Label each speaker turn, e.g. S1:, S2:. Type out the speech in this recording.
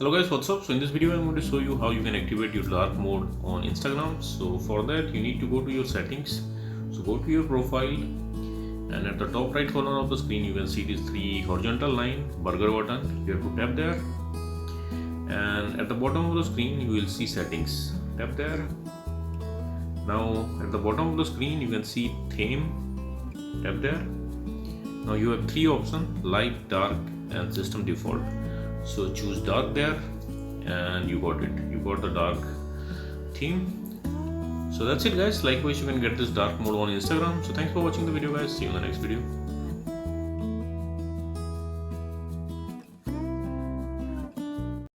S1: Hello guys, what's up? So in this video I'm going to show you how you can activate your dark mode on Instagram. So for that you need to go to your settings. So go to your profile, and at the top right corner of the screen you can see these three horizontal line burger button. You have to tap there, and at the bottom of the screen you will see settings. Tap there. Now at the bottom of the screen you can see theme. Tap there. Now you have three options: light, dark and system default. So choose dark there, and you got it. You got the dark theme. So that's it guys. Likewise you can get this dark mode on Instagram. So thanks for watching the video guys. See you in the next video.